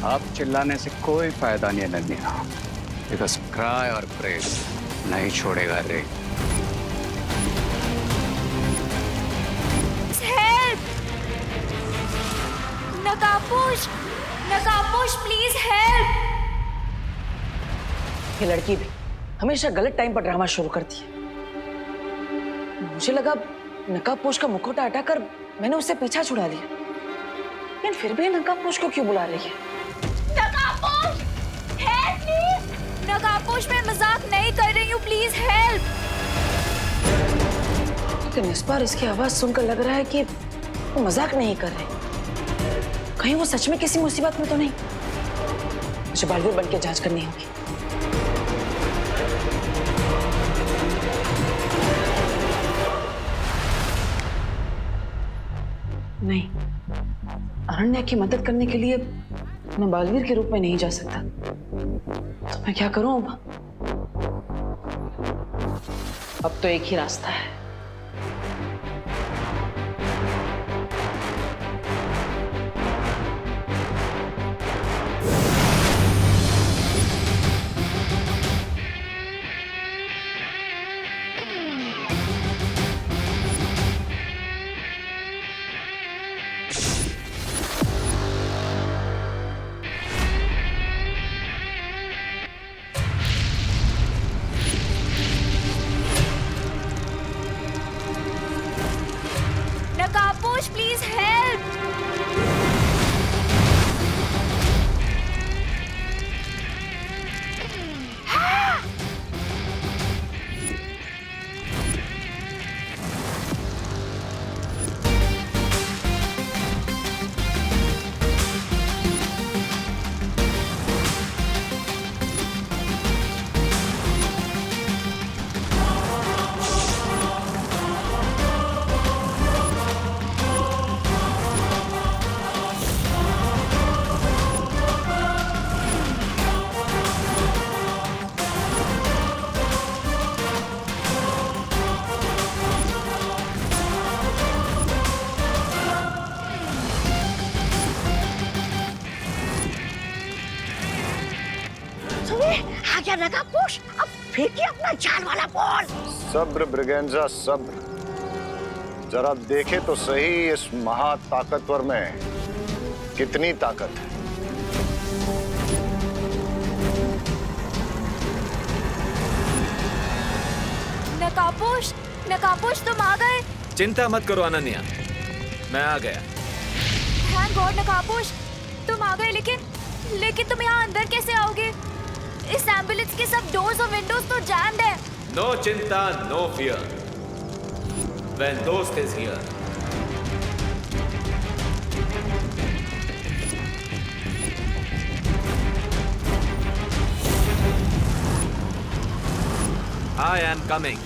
अब चिल्लाने से कोई फायदा नहीं है नन्या, बिकॉज क्राई और प्रे नहीं छोड़ेगा रे। हेल्प! नकाबपोश! नकाबपोश प्लीज हेल्प! ये लड़की भी हमेशा गलत टाइम पर ड्रामा शुरू करती है। मुझे लगा नकाबपोश का मुखौटा हटाकर मैंने उससे पीछा छुड़ा लिया, लेकिन फिर भी नकाबपोश को क्यों बुला रही है? नकाबपोश! Help please! नकाबपोश मैं मजाक नहीं कर रही हूँ, प्लीज हेल्प! लेकिन इस बार इसकी आवाज सुनकर लग रहा है कि वो मजाक नहीं कर रहे। कहीं वो सच में किसी मुसीबत में तो नहीं? मुझे बालवीर बन के जांच करनी होगी। नहीं, अरण्या की मदद करने के लिए मैं बालवीर के रूप में नहीं जा सकता। तो मैं क्या करूं अब तो एक ही रास्ता है। नकाबपोश प्लीज हेल्प! आ गया नकाबपोश, अब फेंकिए अपना जान वाला बॉल। सब्र ब्रिगेंजा सब्र, जरा देखे तो सही इस महा ताकतवर में कितनी ताकत है। नकाबपोश! नकाबपोश तुम आ गए। चिंता मत करो अनन्या, मैं आ गया। थैंक गॉड नकाबपोश, तुम आ गए। लेकिन तुम यहाँ अंदर कैसे आओगे? इस एम्बुलेंस के सब डोर्स और विंडोज तो जैम्ड है। नो चिंता, नो फियर, व्हेन दोस्त is here. I am coming.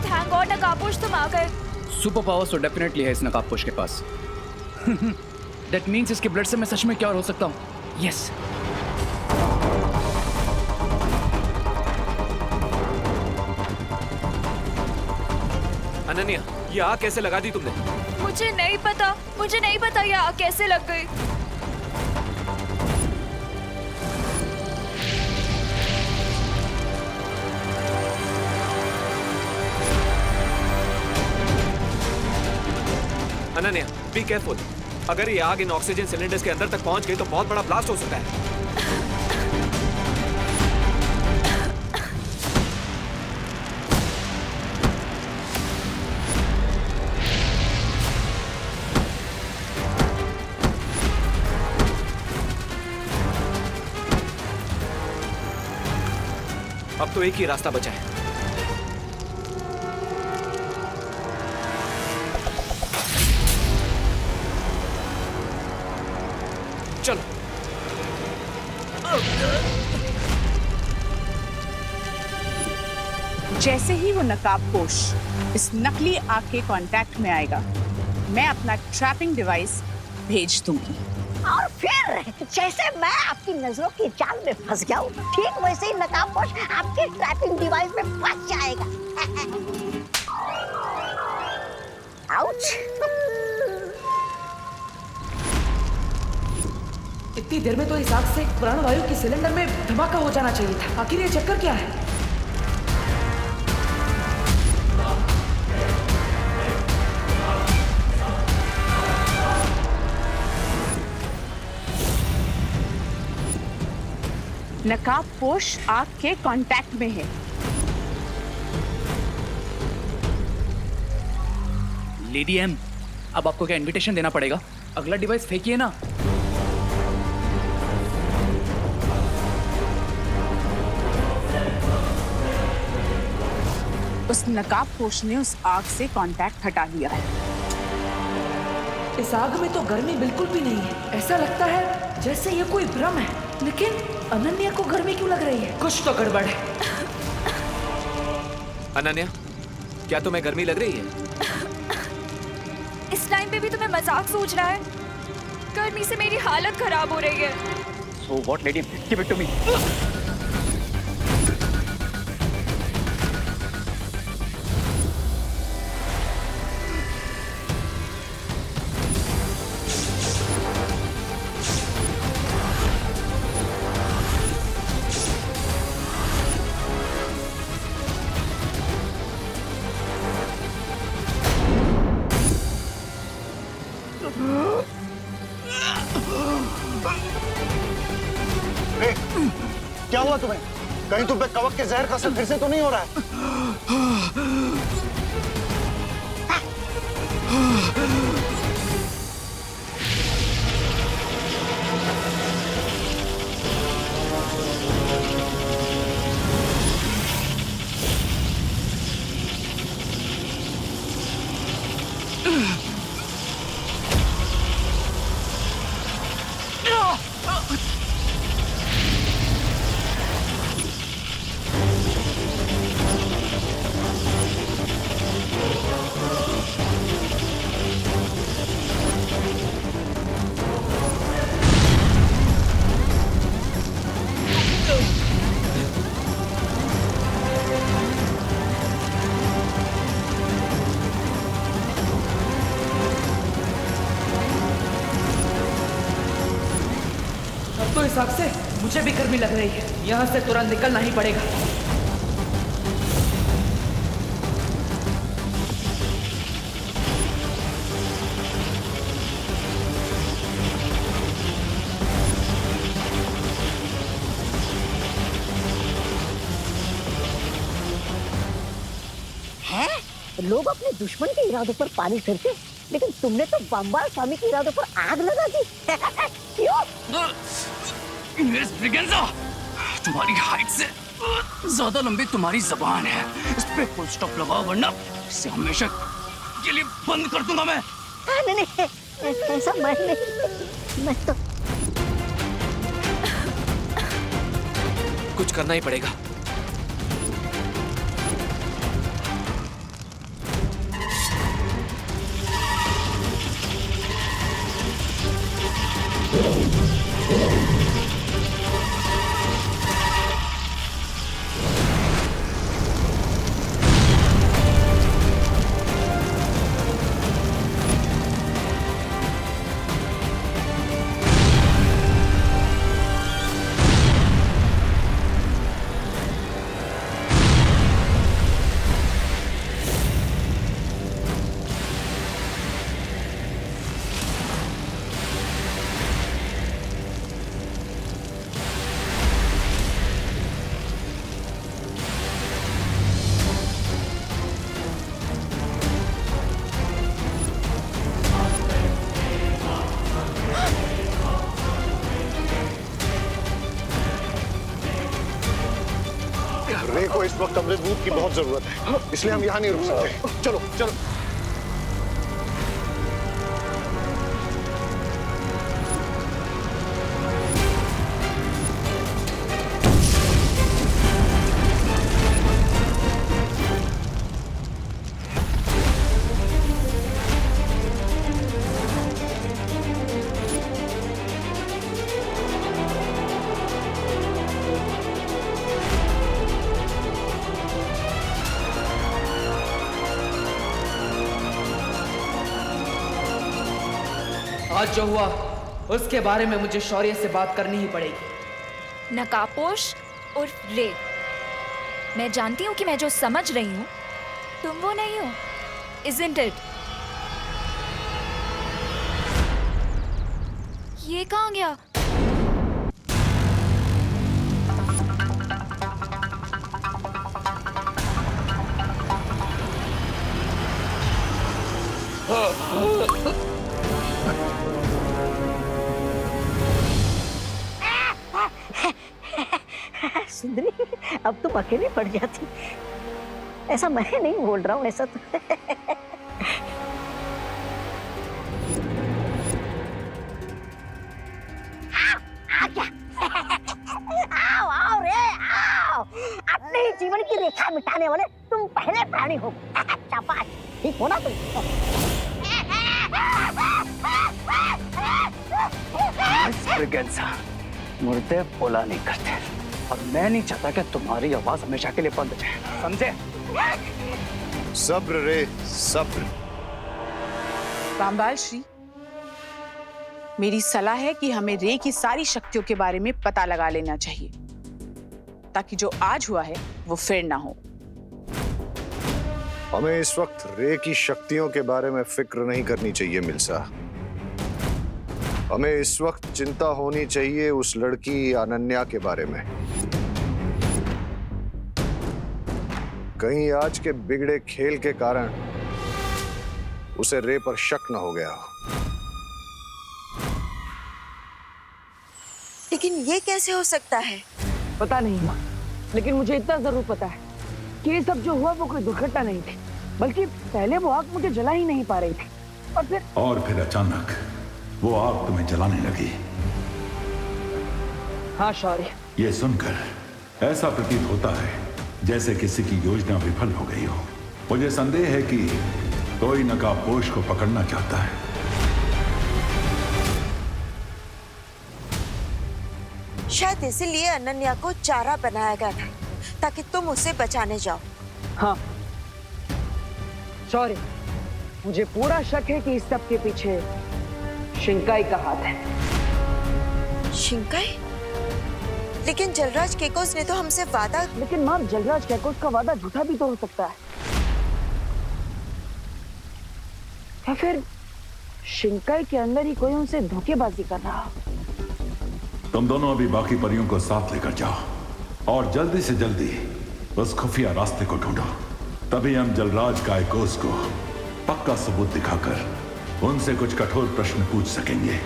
Thank God नकाबपोश तुम आ गए। सुपर पावर्स तो डेफिनेटली है इस नकाबपोश के पास। दैट मीन्स इसके ब्लड से मैं सच में क्या हो सकता हूँ। यस अनन्या, ये आग कैसे लगा दी तुमने? मुझे नहीं पता ये आग कैसे लग गई। Ananya, be careful. अगर ये आग इन ऑक्सीजन सिलेंडर्स के अंदर तक पहुंच गई तो बहुत बड़ा ब्लास्ट हो सकता है। अब तो एक ही रास्ता बचा है। चलो। जैसे ही वो नकाबपोश इस नकली आग के कांटेक्ट में आएगा, मैं अपना ट्रैपिंग डिवाइस भेज दूंगी। और फिर जैसे मैं आपकी नजरों की जाल में फंस गया हूँ, ठीक वैसे ही नकाबपोश आपके ट्रैपिंग डिवाइस में फंस जाएगा। आउच। इतनी देर में तो इस आग से प्राणवायु की सिलेंडर में धमाका हो जाना चाहिए था। आखिर ये चक्कर क्या है? नकाबपोश आग के कांटेक्ट में है। लेडी एम, अब आपको क्या इनविटेशन देना पड़ेगा? अगला डिवाइस फेंकिए ना। उस नकाबपोश ने उस आग से कांटेक्ट हटा लिया है। इस आग में तो गर्मी बिल्कुल भी नहीं है। ऐसा लगता है जैसे ये कोई भ्रम है। लेकिन अनन्या को गर्मी क्यों लग रही है? कुछ तो गड़बड़ है। अनन्या, क्या तुम्हें गर्मी लग रही है? इस टाइम पे भी तुम्हें मजाक सूझ रहा है? गर्मी से मेरी हालत खराब हो रही है। So what, lady? Give it to me. ए, क्या हुआ तुम्हें? कहीं तुम पे कवक के जहर का असर फिर से तो नहीं हो रहा है? तो इस आग से मुझे भी गर्मी लग रही है। यहाँ से तुरंत निकलना ही पड़ेगा। है? लोग अपने दुश्मन के इरादों पर पानी फिरते, लेकिन तुमने तो बम्बाल स्वामी के इरादों पर आग लगा दी। क्यों? मिस ब्रिगेंजा, तुम्हारी हाइट से ज्यादा लंबी तुम्हारी जबान है। इस पे फुल स्टॉप लगाओ, वरना इसे हमेशा के लिए बंद कर दूंगा मैं। नहीं, ऐसा मैं तो कुछ करना ही पड़ेगा। रे को इस वक्त अमृत दूध की बहुत जरूरत है, इसलिए हम यहाँ नहीं रुक सकते। चलो चलो। आज जो हुआ उसके बारे में मुझे शौर्य से बात करनी ही पड़ेगी। नकाबपोश और रे, मैं जानती हूँ कि मैं जो समझ रही हूँ तुम वो नहीं हो, isn't it? ये कहाँ गया? सुंदरी, अब तुम अकेली पड़ जाती। ऐसा मैं नहीं बोल रहा हूँ, ऐसा तो आओ आओ रे आओ, अपने ही जीवन की रेखा मिटाने वाले तुम पहले प्राणी हो। शाबाश, ठीक हो ना तुम? मुर्दे बोला नहीं करते और मैं नहीं चाहता कि तुम्हारी आवाज हमेशा के लिए बंद हो जाए, समझे? सब्र रे सब्र। रामबाल श्री, मेरी सलाह है कि हमें रे की सारी शक्तियों के बारे में पता लगा लेना चाहिए ताकि जो आज हुआ है वो फिर ना हो। हमें इस वक्त रे की शक्तियों के बारे में फिक्र नहीं करनी चाहिए मिल्सा। हमें इस वक्त चिंता होनी चाहिए उस लड़की अनन्या के बारे में। कहीं आज के बिगड़े खेल के कारण उसे रे पर शक न हो गया हो। लेकिन ये कैसे हो सकता है? पता नहीं माँ, लेकिन मुझे इतना जरूर पता है कि ये सब जो हुआ वो कोई दुर्घटना नहीं थी, बल्कि पहले वो आग मुझे जला ही नहीं पा रही थी और फिर अचानक वो आग तुम्हें जलाने लगी। हाँ शौर्य, ये सुनकर ऐसा प्रतीत होता है जैसे किसी की योजना विफल हो गई हो। मुझे संदेह है कि कोई नकाबपोश को पकड़ना चाहता है। शायद इसीलिए अनन्या को चारा बनाया गया था ताकि तुम उसे बचाने जाओ। हाँ शौर्य, मुझे पूरा शक है कि इस सब के पीछे शिंकाई का हाथ है। शिंकाई? लेकिन जलराज केकोस ने तो हमसे वादा। लेकिन मां, जलराज केकोस का वादा झूठा भी तो हो सकता है, या फिर शिंकाई के अंदर ही कोई उनसे धोखेबाजी कर रहा हो। तुम दोनों अभी बाकी परियों को साथ लेकर जाओ और जल्दी से जल्दी उस खुफिया रास्ते को ढूंढो। तभी हम जलराज कायकोस को पक्का सबूत दिखाकर उनसे कुछ कठोर प्रश्न पूछ सकेंगे।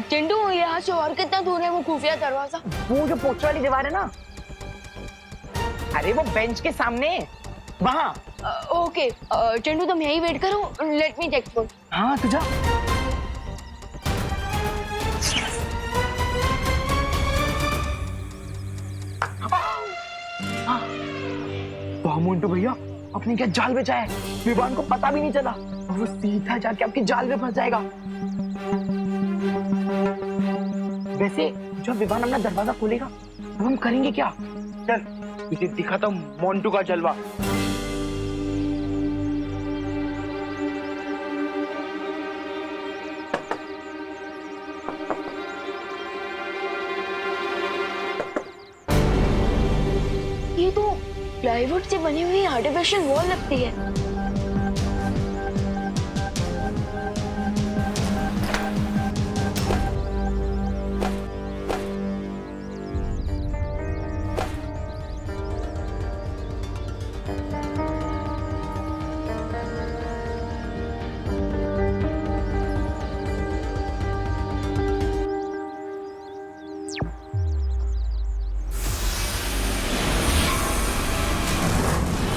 चिंटू, यहाँ से और कितना दूर है वो खुफिया दरवाजा? वो जो पोस्टर वाली दीवार है ना, अरे वो बेंच के सामने वहाँ। ओके चिंटू, तुम यही वेट करो, लेट मी चेक फॉर। हाँ तुझा। वाह मोंटू भैया, अपने क्या जाल बिछा है, विवान को पता भी नहीं चला और वो सीधा जाके आपकी जाल में फंस जाएगा। वैसे जब विवान अपना दरवाजा खोलेगा तो हम करेंगे क्या? चल तुझे दिखाता हूँ मोंटू का जलवा। ये तो प्लाईवुड से बनी हुई आर्टिफिशियल वॉल लगती है।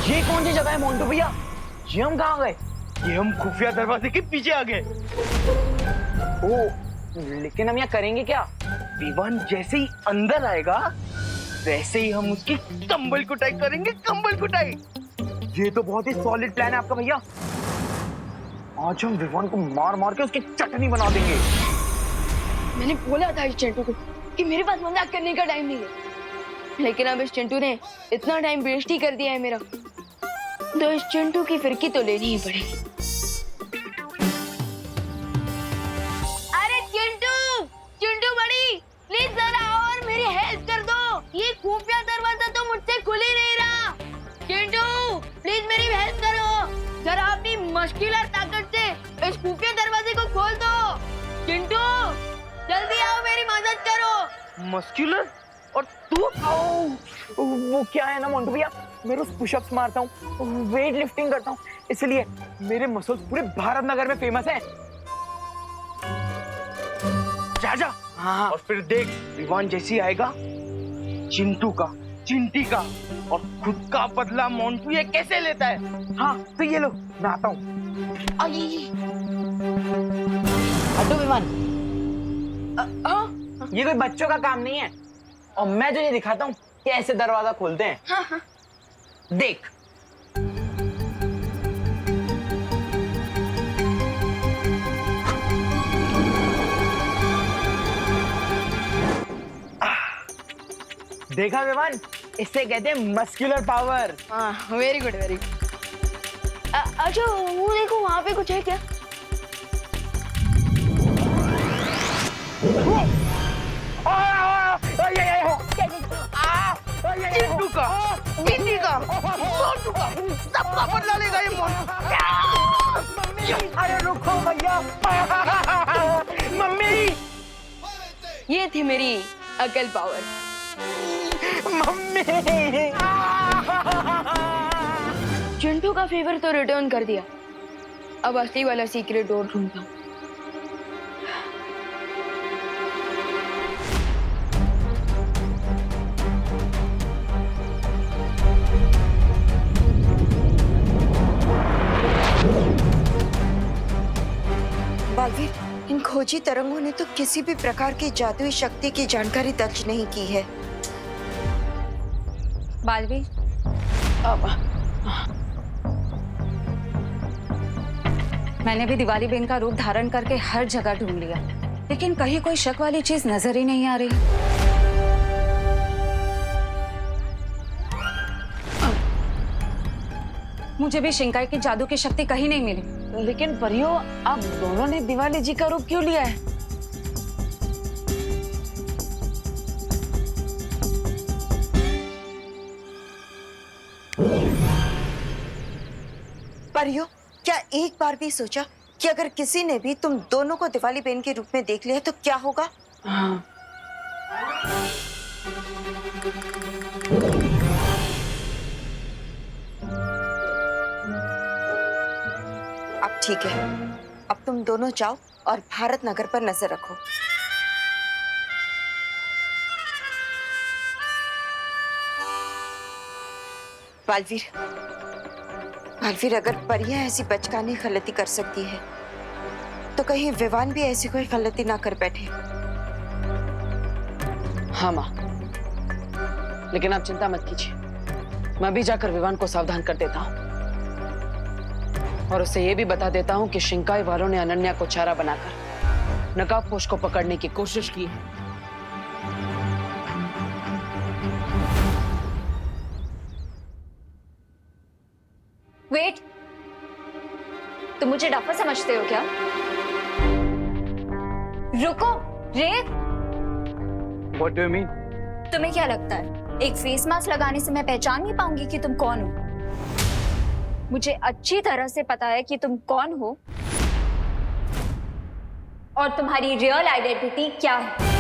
ये कौन सी जगह है मोंटू भैया? ये हम कहाँ गए? ये हम खुफिया दरवाजे के पीछे आ गए। ओ, लेकिन हम यहाँ करेंगे क्या? विवान जैसे ही अंदर आएगा वैसे ही हम उसकी कंबल कुटाई करेंगे, कंबल कुटाई। ये तो बहुत ही सॉलिड प्लान है आपका भैया। आज हम विवान को मार मार के उसकी चटनी बना देंगे। मैंने बोला था इस चिंटू को कि मेरे पास मजाक करने का टाइम नहीं है, लेकिन अब इस चिंटू ने इतना टाइम वेस्ट ही कर दिया है मेरा, तो इस चिंटू की फिरकी तो लेनी ही पड़ेगी। अरे चिंटू, चिंटू बड़ी, प्लीज जरा आओ और मेरी हेल्प कर दो। ये खुफिया दरवाजा तो मुझसे खुल ही नहीं रहा। चिंटू प्लीज मेरी हेल्प करो, जरा अपनी मस्कुलर ताकत से इस खुफिया दरवाजे को खोल दो। चिंटू जल्दी आओ, मेरी मदद करो। मस्कुलर? और तू? वो क्या है ना मोंटू भैया, मैं रोज पुशअप्स मारता हूँ, वेट लिफ्टिंग करता हूँ, इसलिए मेरे मसल्स पूरे भारत नगर में फेमस हैं। जा हाँ, और फिर देख विवान जैसी आएगा चिंटू का, चिंटी का और खुद का बदला मोंटू ये कैसे लेता है। हाँ तो ये लो, मैं आता हूँ। हटो विमान, ये कोई बच्चों का काम नहीं है, और मैं तुझे दिखाता हूँ कैसे दरवाजा खोलते हैं। हाँ। देख। देखा विमान, इससे कहते हैं मस्कुलर पावर। हाँ वेरी गुड वेरी गुड। अच्छा वो देखो वहाँ पे कुछ है क्या? चिंटू का, चिंटी का, मोंटू का, सबका बदला लेगा ये मोंटू। अरे रुको भैया, मम्मी। ये थी मेरी अकल पावर। मम्मी। चिंटू का फेवर तो रिटर्न कर दिया, अब असली वाला सीक्रेट डोर ढूंढता हूँ। बालवीर, इन खोजी तरंगों ने तो किसी भी प्रकार की जादुई शक्ति की जानकारी दर्ज नहीं की है। बालवीर, मैंने भी दिवाली बेन का रूप धारण करके हर जगह ढूंढ लिया, लेकिन कहीं कोई शक वाली चीज नजर ही नहीं आ रही। मुझे भी शिंकाई की जादू की शक्ति कहीं नहीं मिली। लेकिन परियों, आप दोनों ने दिवाली जी का रूप क्यों लिया है? परियों, क्या एक बार भी सोचा कि अगर किसी ने भी तुम दोनों को दिवाली बेन के रूप में देख लिया तो क्या होगा? हाँ। अब ठीक है, अब तुम दोनों जाओ और भारत नगर पर नजर रखो। बालवीर, बालवीर, अगर परियां ऐसी बचकानी गलती कर सकती है तो कहीं विवान भी ऐसी कोई गलती ना कर बैठे। हाँ माँ, लेकिन आप चिंता मत कीजिए, मैं भी जाकर विवान को सावधान कर देता हूँ और उसे ये भी बता देता हूँ कि शिंकाई वालों ने अनन्या को चारा बनाकर नकाबपोश को पकड़ने की कोशिश की है। वेट, तुम मुझे डफर समझते हो क्या? रुको, रे। What do you mean? तुम्हें क्या लगता है एक फेस मास्क लगाने से मैं पहचान नहीं पाऊंगी कि तुम कौन हो? मुझे अच्छी तरह से पता है कि तुम कौन हो और तुम्हारी रियल आइडेंटिटी क्या है।